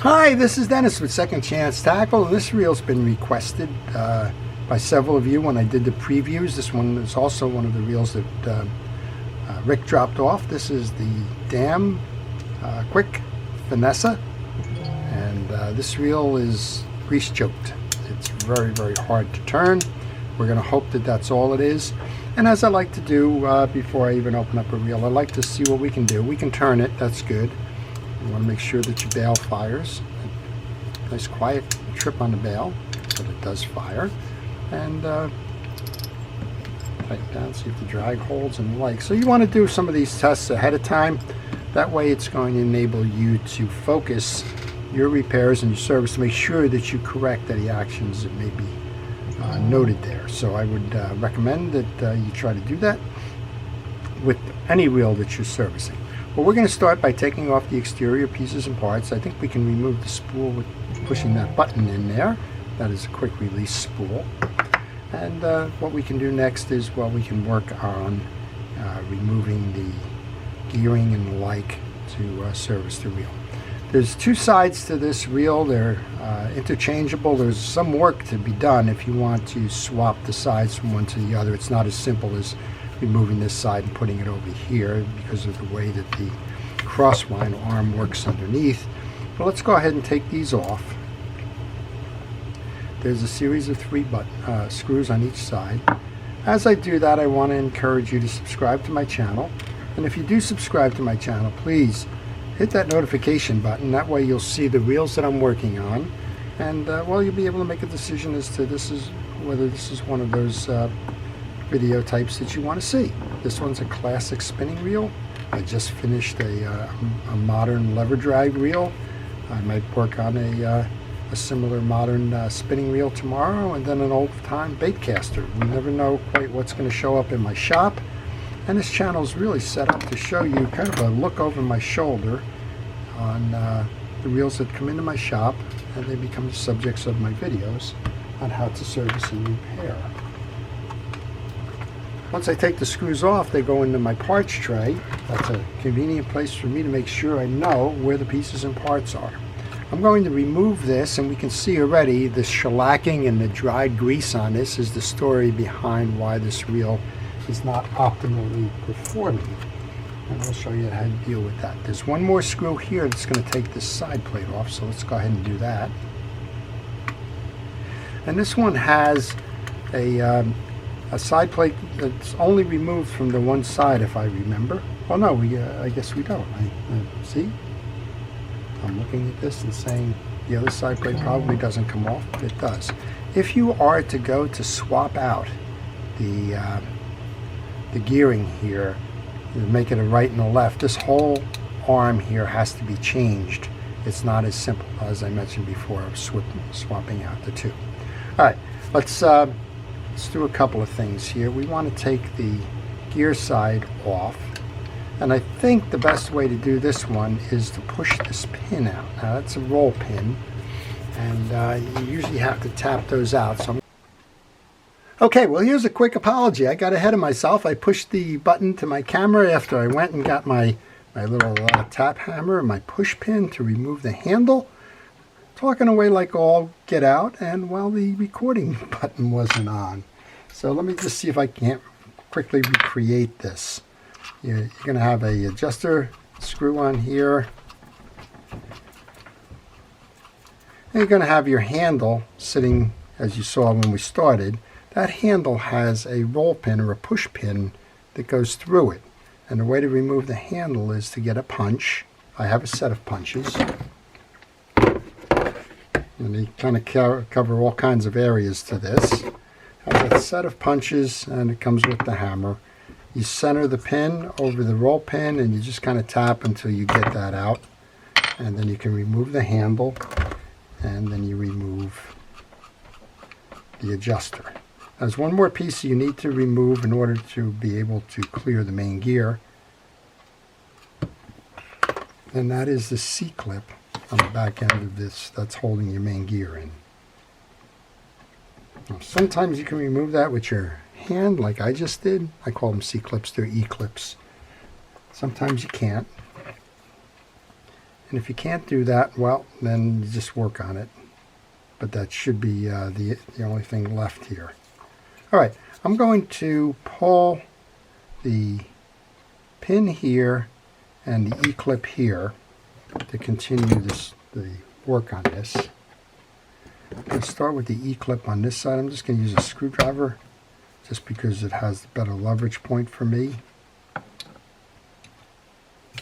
Hi, this is Dennis with Second Chance Tackle, and this reel's been requested by several of you when I did the previews. This one is also one of the reels that Rick dropped off. This is the D.A.M Quick Finessa, and this reel is grease choked. It's very, very hard to turn. We're going to hope that that's all it is. And as I like to do before I even open up a reel, I like to see what we can do. We can turn it, that's good. You want to make sure that your bail fires. Nice quiet trip on the bail, but it does fire. And tighten down, see if the drag holds and the like. So you want to do some of these tests ahead of time. That way it's going to enable you to focus your repairs and your service to make sure that you correct any actions that may be noted there. So I would recommend that you try to do that with any reel that you're servicing. Well, we're going to start by taking off the exterior pieces and parts. I think we can remove the spool with pushing that button in there. That is a quick release spool. And what we can do next is, well, we can work on removing the gearing and the like to service the reel. There's two sides to this reel. They're interchangeable. There's some work to be done if you want to swap the sides from one to the other. It's not as simple as removing this side and putting it over here because of the way that the crosswind arm works underneath. But let's go ahead and take these off. There's a series of 3 screws on each side. As I do that, I want to encourage you to subscribe to my channel. And if you do subscribe to my channel, please hit that notification button. That way you'll see the reels that I'm working on. And well, you'll be able to make a decision as to whether this is one of those video types that you want to see. This one's a classic spinning reel. I just finished a modern lever drag reel. I might work on a similar modern spinning reel tomorrow, and then an old-time bait caster. We never know quite what's going to show up in my shop, and this channel is really set up to show you kind of a look over my shoulder on the reels that come into my shop, and they become the subjects of my videos on how to service and repair. Once I take the screws off, they go into my parts tray. That's a convenient place for me to make sure I know where the pieces and parts are. I'm going to remove this, and we can see already the shellacking and the dried grease on this is the story behind why this reel is not optimally performing. And I'll show you how to deal with that. There's one more screw here that's going to take this side plate off, so let's go ahead and do that. And this one has a side plate that's only removed from the one side, if I remember. Well, no, I guess we don't. See? I'm looking at this and saying the other side plate probably doesn't come off, but it does. If you are to go to swap out the gearing here, make it a right and a left, this whole arm here has to be changed. It's not as simple as I mentioned before of swapping out the two. All right, let's do a couple of things here. We want to take the gear side off, and I think the best way to do this one is to push this pin out. Now that's a roll pin, and you usually have to tap those out. So okay, well, here's a quick apology. I got ahead of myself. I pushed the button to my camera after I went and got my little tap hammer and my push pin to remove the handle. Talking away like all get out, and well, the recording button wasn't on. So let me just see if I can't quickly recreate this. You're going to have a adjuster screw on here. And you're going to have your handle sitting as you saw when we started. That handle has a roll pin or a push pin that goes through it. And the way to remove the handle is to get a punch. I have a set of punches. And they kind of cover all kinds of areas to this. I have a set of punches, and it comes with the hammer. You center the pin over the roll pin, and you just kind of tap until you get that out. And then you can remove the handle, and then you remove the adjuster. There's one more piece you need to remove in order to be able to clear the main gear, and that is the C-clip on the back end of this that's holding your main gear in. Now, sometimes you can remove that with your hand like I just did. I call them C-clips, they're E-clips. Sometimes you can't. And if you can't do that, well, then you just work on it. But that should be the only thing left here. All right, I'm going to pull the pin here and the E-clip here to continue the work on this. I'm going to start with the E-clip on this side. I'm just going to use a screwdriver just because it has the better leverage point for me.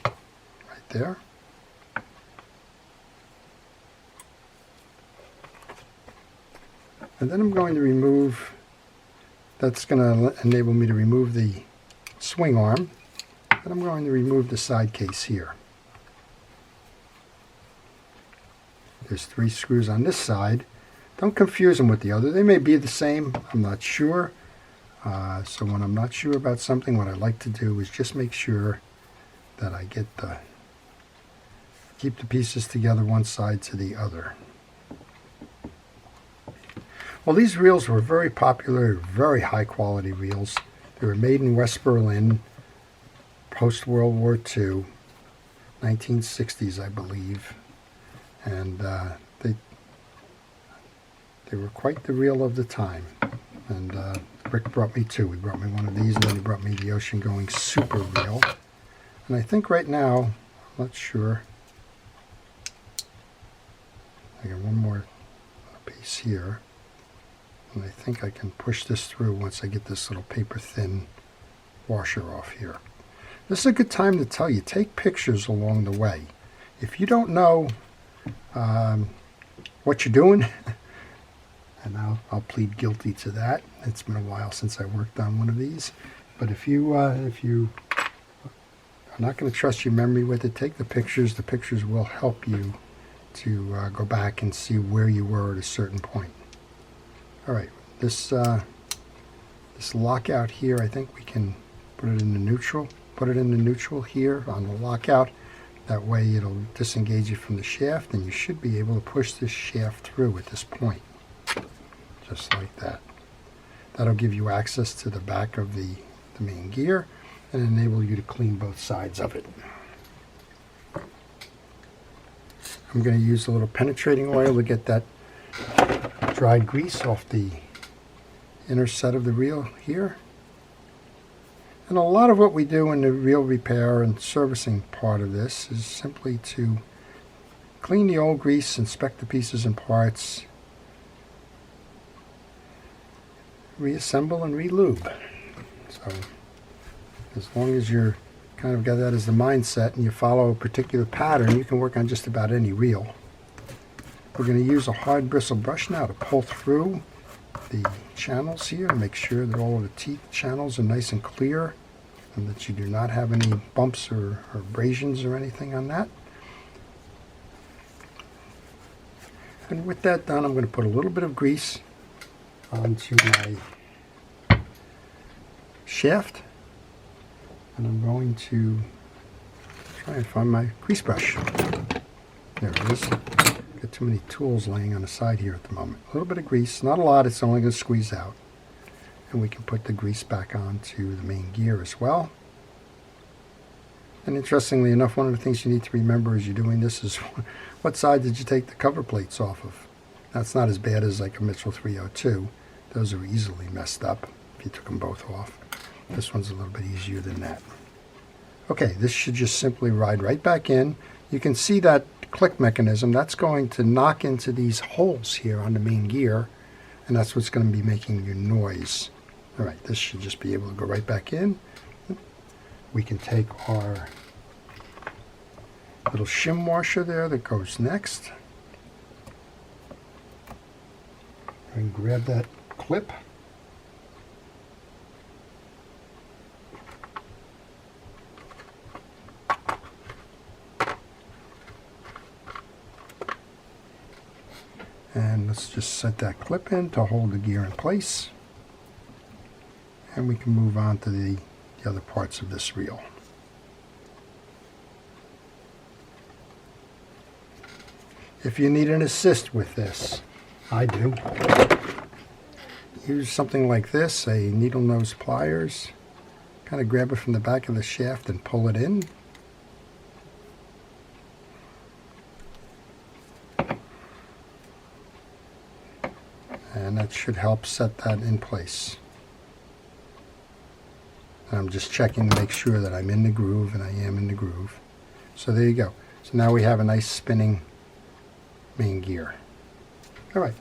Right there. And then I'm going to remove, that's going to enable me to remove the swing arm. And I'm going to remove the side case here. There's 3 screws on this side. Don't confuse them with the other. They may be the same. I'm not sure. So when I'm not sure about something, what I like to do is just make sure that I keep the pieces together one side to the other. Well, these reels were very popular, very high quality reels. They were made in West Berlin, post-World War II, 1960s, I believe. And they were quite the reel of the time. And Rick brought me 2. He brought me one of these, and then he brought me the Ocean Going Super Reel. And I think right now, I'm not sure, I got one more piece here. And I think I can push this through once I get this little paper thin washer off here. This is a good time to tell you, take pictures along the way. If you don't know what you're doing, and I'll plead guilty to that. It's been a while since I worked on one of these. But if you are not going to trust your memory with it, take the pictures. The pictures will help you to go back and see where you were at a certain point. All right, this lockout here, I think we can put it into neutral. Put it into neutral here on the lockout. That way it'll disengage you from the shaft, and you should be able to push this shaft through at this point. Just like that. That'll give you access to the back of the main gear and enable you to clean both sides of it. I'm going to use a little penetrating oil to get that dried grease off the inner set of the reel here. And a lot of what we do in the reel repair and servicing part of this is simply to clean the old grease, inspect the pieces and parts, reassemble and re-lube. So as long as you're kind of got that as the mindset and you follow a particular pattern, you can work on just about any reel. We're going to use a hard bristle brush now to pull through the channels here to make sure that all of the teeth channels are nice and clear and that you do not have any bumps or abrasions or anything on that. And with that done, I'm going to put a little bit of grease onto my shaft, and I'm going to try and find my grease brush. There it is. Got too many tools laying on the side here at the moment. A little bit of grease, not a lot, it's only going to squeeze out. And we can put the grease back onto the main gear as well. And interestingly enough, one of the things you need to remember as you're doing this is what side did you take the cover plates off of? That's not as bad as like a Mitchell 302. Those are easily messed up if you took them both off. This one's a little bit easier than that. Okay, this should just simply ride right back in. You can see that click mechanism. That's going to knock into these holes here on the main gear, and that's what's going to be making your noise. All right, this should just be able to go right back in. We can take our little shim washer there that goes next and grab that clip. And let's just set that clip in to hold the gear in place. And we can move on to the other parts of this reel. If you need an assist with this, I do. Use something like this, a needle nose pliers. Kind of grab it from the back of the shaft and pull it in. And that should help set that in place. And I'm just checking to make sure that I'm in the groove, and I am in the groove. So there you go. So now we have a nice spinning main gear. All right,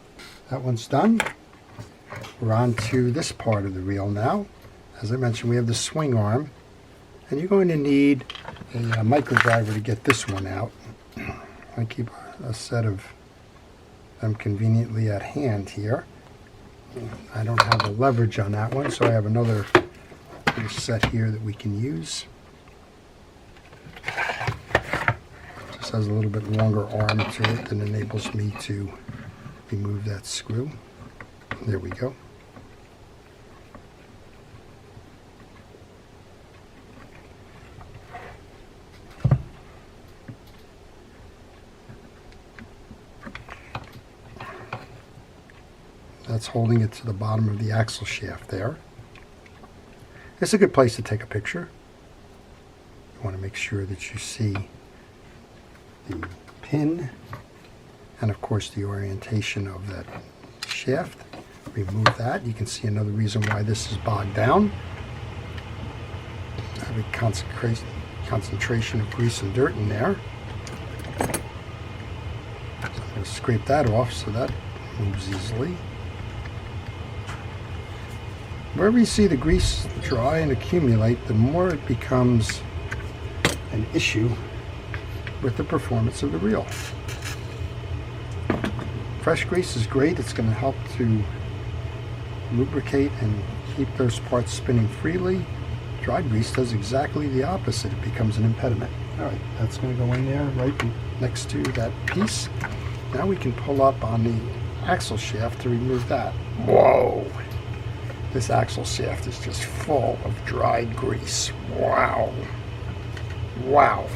that one's done. We're on to this part of the reel now. As I mentioned, we have the swing arm, and you're going to need a micro driver to get this one out. I keep a set of them conveniently at hand here. I don't have a leverage on that one, so I have another little set here that we can use. Just has a little bit longer arm to it that enables me to remove that screw. There we go. That's holding it to the bottom of the axle shaft there. It's a good place to take a picture. You want to make sure that you see the pin and of course the orientation of that shaft. Remove that. You can see another reason why this is bogged down. I have a concentration of grease and dirt in there. So I'm going to scrape that off so that moves easily. Wherever you see the grease dry and accumulate, the more it becomes an issue with the performance of the reel. Fresh grease is great. It's going to help to lubricate and keep those parts spinning freely. Dried grease does exactly the opposite. It becomes an impediment. All right, that's going to go in there right next to that piece. Now we can pull up on the axle shaft to remove that. Whoa! This axle shaft is just full of dried grease. Wow. Wow.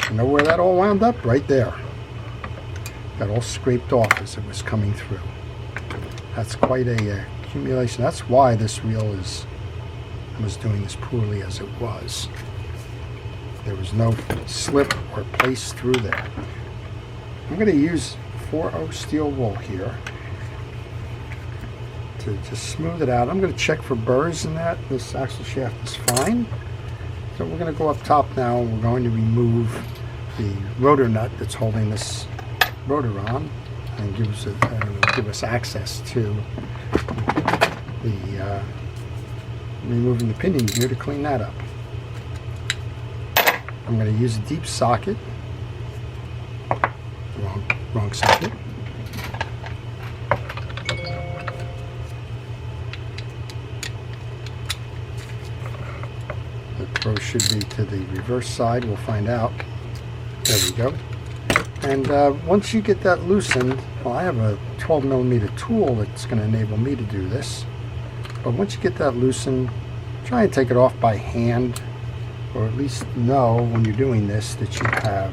You know where that all wound up? Right there. Got all scraped off as it was coming through. That's quite a accumulation. That's why this reel was doing as poorly as it was. There was no slip or place through there. I'm going to use 4/0 steel wool here to just smooth it out. I'm going to check for burrs in that. This axle shaft is fine. So we're going to go up top now, and we're going to remove the rotor nut that's holding this rotor on, and give us access to the removing the pinion gear to clean that up. I'm going to use a deep socket. Wrong socket. The throw should be to the reverse side. We'll find out. There we go. And once you get that loosened, well, I have a 12mm tool that's going to enable me to do this. But once you get that loosened, try and take it off by hand, or at least know when you're doing this that you have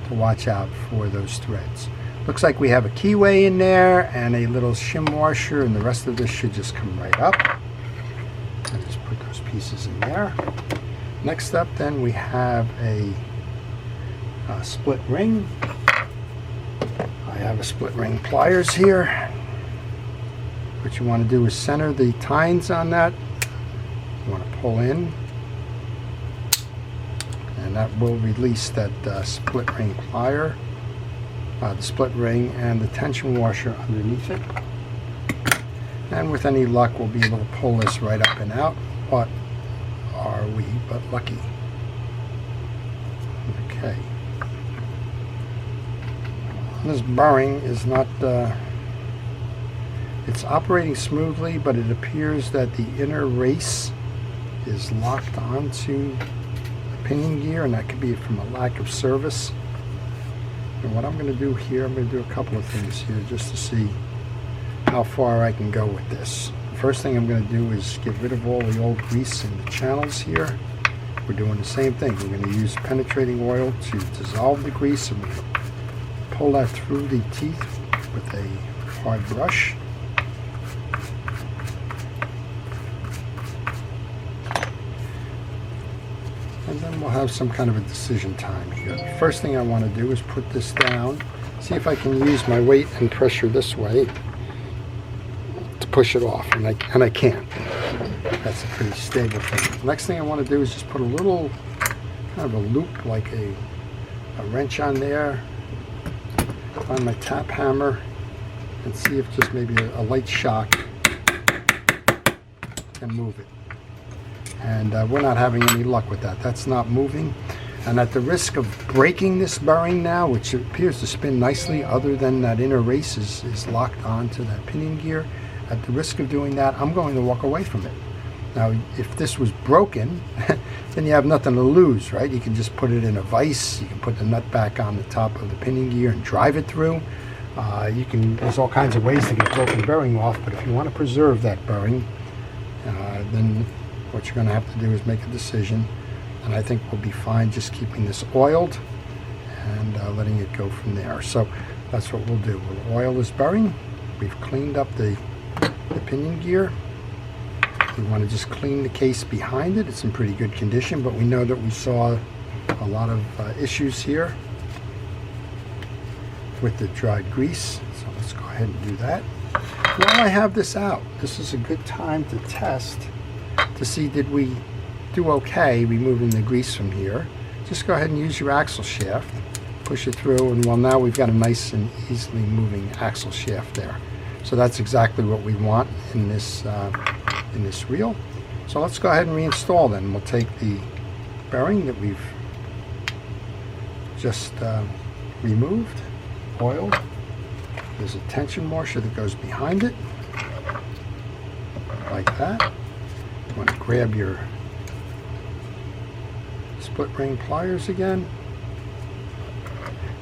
to watch out for those threads. Looks like we have a keyway in there and a little shim washer, and the rest of this should just come right up. And just put those pieces in there. Next up then we have a split ring. I have a split ring pliers here. What you want to do is center the tines on that. You want to pull in, and that will release that split ring plier, the split ring and the tension washer underneath it. And with any luck we'll be able to pull this right up and out. What are we but lucky? Okay. This burring is not, it's operating smoothly, but it appears that the inner race is locked onto the pinion gear, and that could be from a lack of service. And what I'm going to do here, I'm going to do a couple of things here just to see how far I can go with this. The first thing I'm going to do is get rid of all the old grease in the channels here. We're doing the same thing. We're going to use penetrating oil to dissolve the grease, and we're going to pull that through the teeth with a hard brush. And then we'll have some kind of a decision time here. The first thing I want to do is put this down, see if I can use my weight and pressure this way just push it off, and I can't. That's a pretty stable thing. The next thing I want to do is just put a little kind of a loop, like a wrench on there, find my tap hammer, and see if just maybe a light shock can move it. And we're not having any luck with that. That's not moving. And at the risk of breaking this bearing now, which appears to spin nicely, other than that inner race is locked onto that pinion gear, at the risk of doing that, I'm going to walk away from it. Now, if this was broken, then you have nothing to lose, right? You can just put it in a vise. You can put the nut back on the top of the pinion gear and drive it through. There's all kinds of ways to get broken bearing off, but if you want to preserve that bearing, then what you're going to have to do is make a decision. And I think we'll be fine just keeping this oiled and letting it go from there. So that's what we'll do. We'll oil this bearing. We've cleaned up the pinion gear. We want to just clean the case behind it. It's in pretty good condition, but we know that we saw a lot of issues here with the dried grease. So let's go ahead and do that. While I have this out, this is a good time to test to see did we do okay removing the grease from here. Just go ahead and use your axle shaft, push it through, and well, now we've got a nice and easily moving axle shaft there. So that's exactly what we want in this reel. So let's go ahead and reinstall then. We'll take the bearing that we've just removed, oiled. There's a tension washer that goes behind it, like that. You want to grab your split ring pliers again.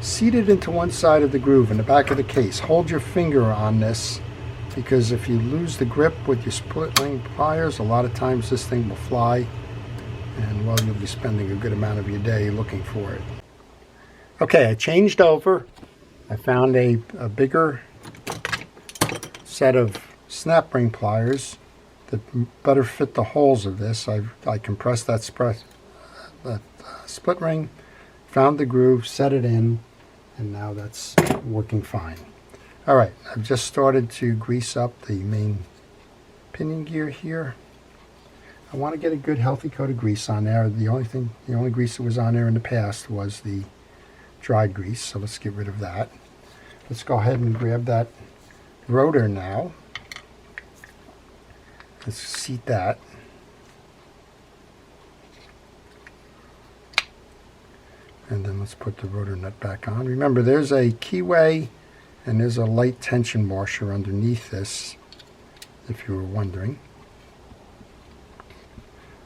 Seat it into one side of the groove in the back of the case. Hold your finger on this, because if you lose the grip with your split ring pliers, a lot of times this thing will fly, and well, you'll be spending a good amount of your day looking for it. Okay, I changed over. I found a bigger set of snap ring pliers that better fit the holes of this. I compressed that split ring, found the groove, set it in, and now that's working fine. All right, I've just started to grease up the main pinion gear here. I want to get a good healthy coat of grease on there. The only grease that was on there in the past was the dried grease, so let's get rid of that. Let's go ahead and grab that rotor now. Let's seat that. And then let's put the rotor nut back on. Remember, there's a keyway and there's a light tension washer underneath this, if you were wondering.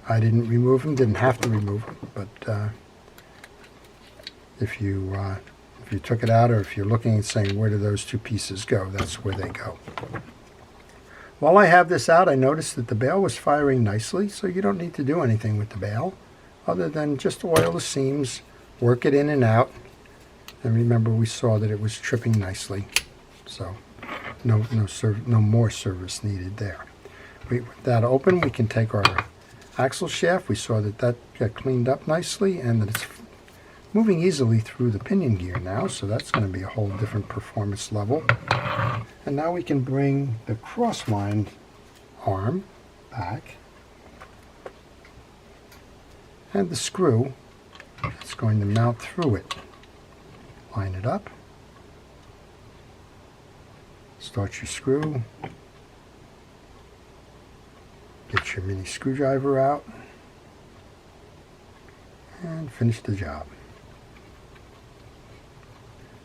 I didn't remove them, didn't have to remove them, but if you took it out, or if you're looking and saying, where do those two pieces go, that's where they go. While I have this out, I noticed that the bail was firing nicely, so you don't need to do anything with the bail other than just oil the seams, work it in and out, and remember we saw that it was tripping nicely, so no more service needed there. With that open, we can take our axle shaft. We saw that got cleaned up nicely and that it's moving easily through the pinion gear now, so that's going to be a whole different performance level. And now we can bring the crosswind arm back, and the screw that's going to mount through it. Line it up, start your screw, get your mini screwdriver out, and finish the job.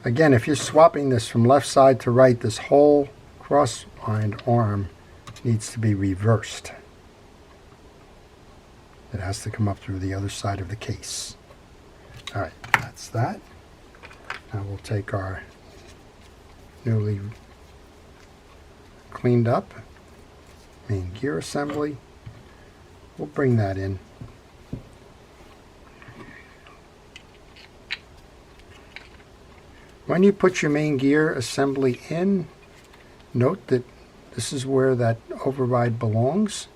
Again, if you're swapping this from left side to right, this whole crosswind arm needs to be reversed. It has to come up through the other side of the case. All right, that's that. Now we'll take our newly cleaned up main gear assembly. We'll bring that in. When you put your main gear assembly in, note that this is where that override belongs.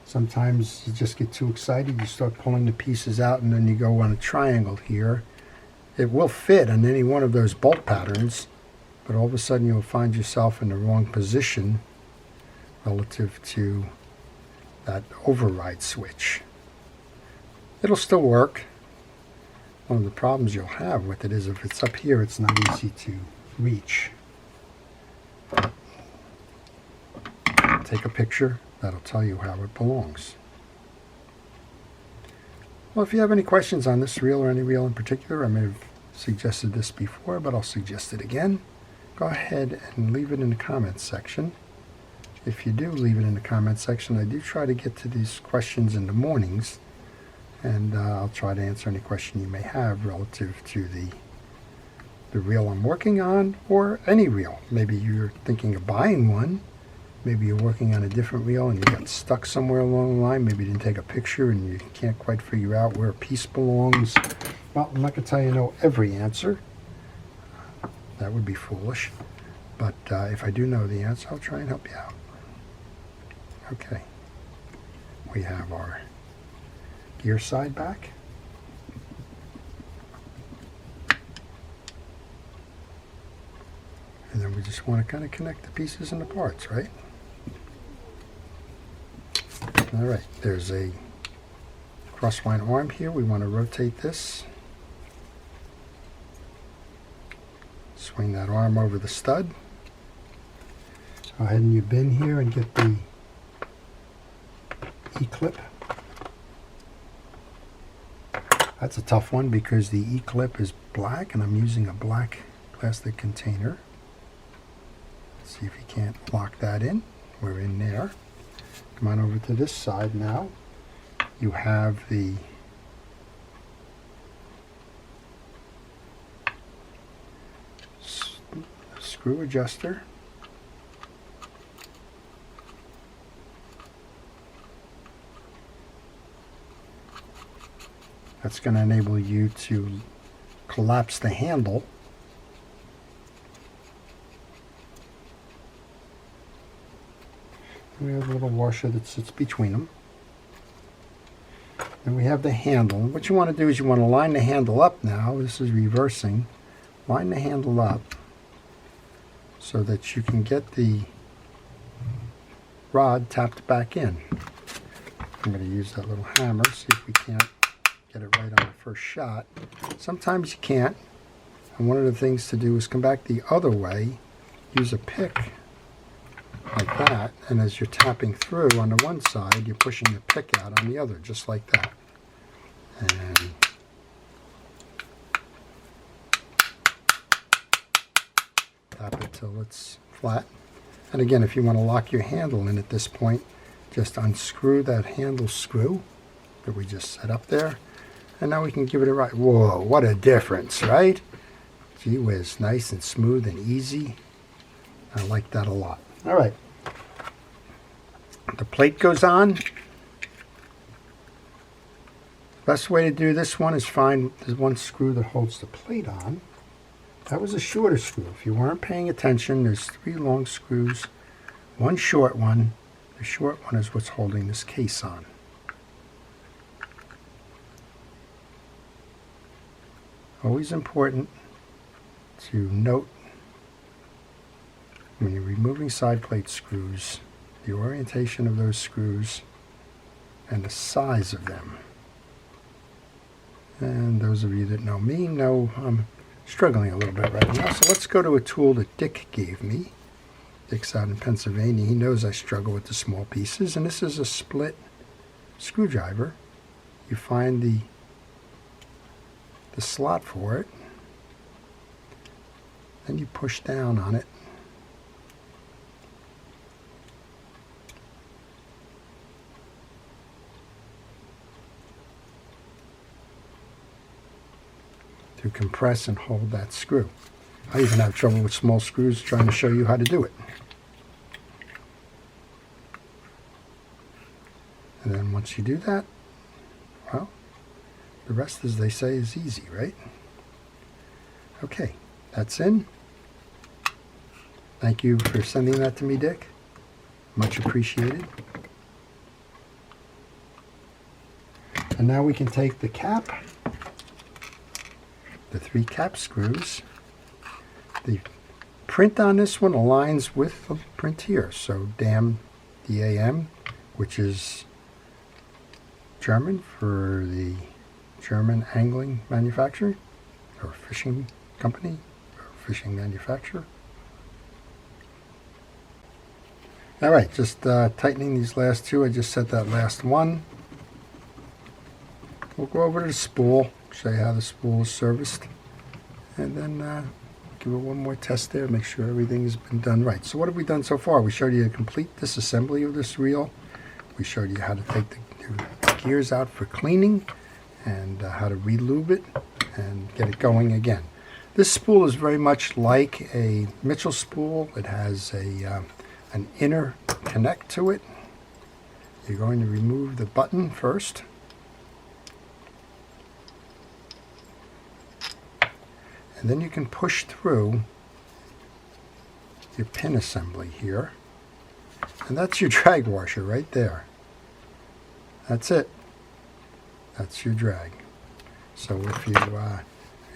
Sometimes you just get too excited, you start pulling the pieces out, and then you go on a triangle here. It will fit on any one of those bolt patterns, but all of a sudden you'll find yourself in the wrong position relative to that override switch. It'll still work. One of the problems you'll have with it is if it's up here, it's not easy to reach. Take a picture, that'll tell you how it belongs. Well, if you have any questions on this reel or any reel in particular, I may have suggested this before, but I'll suggest it again. Go ahead and leave it in the comments section. If you do leave it in the comments section, I do try to get to these questions in the mornings, and I'll try to answer any question you may have relative to the reel I'm working on, or any reel. Maybe you're thinking of buying one. Maybe you're working on a different reel and you got stuck somewhere along the line. Maybe you didn't take a picture and you can't quite figure out where a piece belongs. Well, I'm not going to tell you know every answer. That would be foolish. But if I do know the answer, I'll try and help you out. Okay. We have our gear side back. And then we just want to kind of connect the pieces and the parts, right? All right, there's a crossline arm here. We want to rotate this. Swing that arm over the stud. Go ahead and you bin here and get the E-clip. That's a tough one because the E-clip is black and I'm using a black plastic container. Let's see if you can't lock that in. We're in there. Come on over to this side now. You have the screw adjuster. That's going to enable you to collapse the handle. We have a little washer that sits between them. And we have the handle. What you want to do is you want to line the handle up now. This is reversing. Line the handle up so that you can get the rod tapped back in. I'm going to use that little hammer, see if we can't get it right on the first shot. Sometimes you can't. And one of the things to do is come back the other way, use a pick like that, and as you're tapping through on the one side, you're pushing the pick out on the other, just like that. And tap it till it's flat. And again, if you want to lock your handle in at this point, just unscrew that handle screw that we just set up there. And now we can give it a right. Whoa, what a difference, right? Gee whiz, nice and smooth and easy. I like that a lot. All right. The plate goes on. Best way to do this one is find the one screw that holds the plate on. That was a shorter screw. If you weren't paying attention, there's 3 long screws, one short one. The short one is what's holding this case on. Always important to note when you're removing side plate screws, the orientation of those screws and the size of them. And those of you that know me know I'm struggling a little bit right now. So let's go to a tool that Dick gave me. Dick's out in Pennsylvania. He knows I struggle with the small pieces. And this is a split screwdriver. You find the slot for it. Then you push down on it. To compress and hold that screw. I even have trouble with small screws trying to show you how to do it. And then once you do that, well, the rest, as they say, is easy, right? Okay, that's in. Thank you for sending that to me, Dick. Much appreciated. And now we can take the cap, the 3 cap screws. The print on this one aligns with the print here, so D.A.M D.A.M, which is German for the German angling manufacturer, or fishing company, or fishing manufacturer. All right, just tightening these last two. I just set that last one. We'll go over to the spool, show you how the spool is serviced, and then give it one more test there, make sure everything has been done right. So what have we done so far? We showed you a complete disassembly of this reel. We showed you how to take the gears out for cleaning and how to re-lube it and get it going again. This spool is very much like a Mitchell spool. It has an inner connect to it. You're going to remove the button first. And then you can push through your pin assembly here. And that's your drag washer right there. That's it. That's your drag. So if you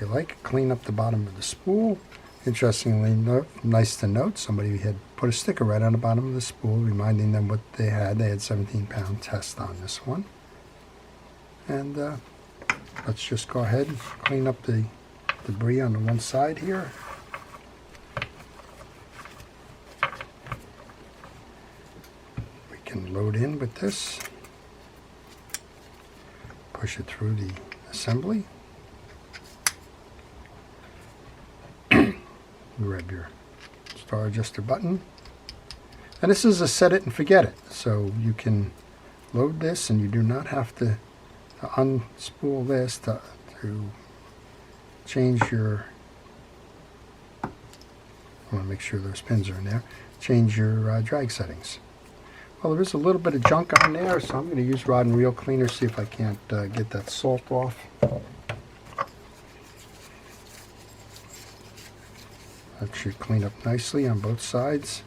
like, clean up the bottom of the spool. Interestingly, nice to note, somebody had put a sticker right on the bottom of the spool reminding them what they had. They had 17-pound test on this one. And let's just go ahead and clean up the debris on the one side here. We can load in with this. Push it through the assembly. Grab your star adjuster button. And this is a set it and forget it. So you can load this and you do not have to unspool this to change your, I want to make sure those pins are in there, change your drag settings. Well, there is a little bit of junk on there, so I'm going to use rod and reel cleaner, see if I can't get that salt off. That should clean up nicely on both sides.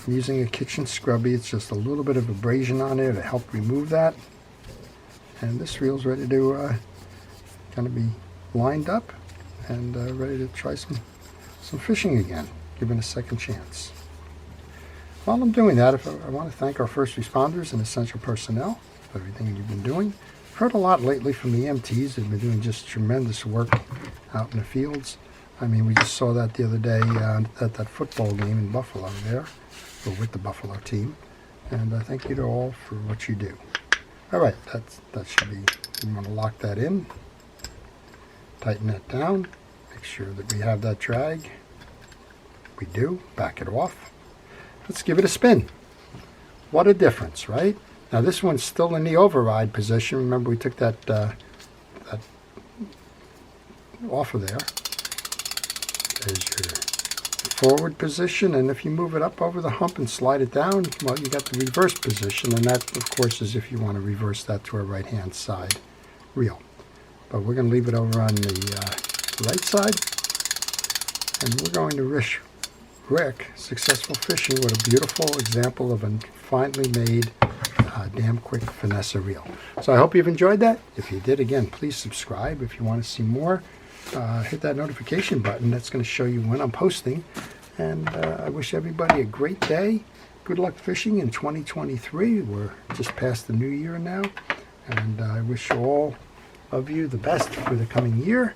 I'm using a kitchen scrubby. It's just a little bit of abrasion on there to help remove that. And this reel's ready to kind of be lined up and ready to try some fishing again, given a second chance. While I'm doing that, I want to thank our first responders and essential personnel for everything you've been doing. I've heard a lot lately from the EMTs. They've been doing just tremendous work out in the fields. I mean, we just saw that the other day at that football game in Buffalo there, or with the Buffalo team. And thank you to all for what you do. All right, that should be, you want to lock that in, tighten that down, make sure that we have that drag. We do, back it off. Let's give it a spin. What a difference, right? Now this one's still in the override position. Remember we took that off of there. There's your forward position, and if you move it up over the hump and slide it down, well, you got the reverse position, and that, of course, is if you want to reverse that to a right-hand side reel. But we're going to leave it over on the right side, and we're going to wish Rick successful fishing with a beautiful example of a finely made D.A.M quick Finessa reel. So I hope you've enjoyed that. If you did, again, please subscribe. If you want to see more, hit that notification button. That's going to show you when I'm posting. And I wish everybody a great day. Good luck fishing in 2023. We're just past the new year now. And I wish all of you the best for the coming year.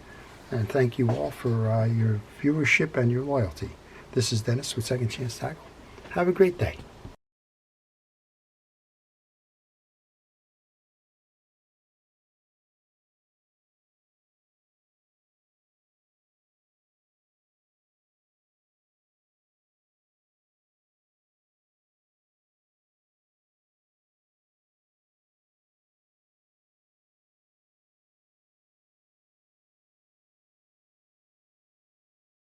And thank you all for your viewership and your loyalty. This is Dennis with Second Chance Tackle. Have a great day.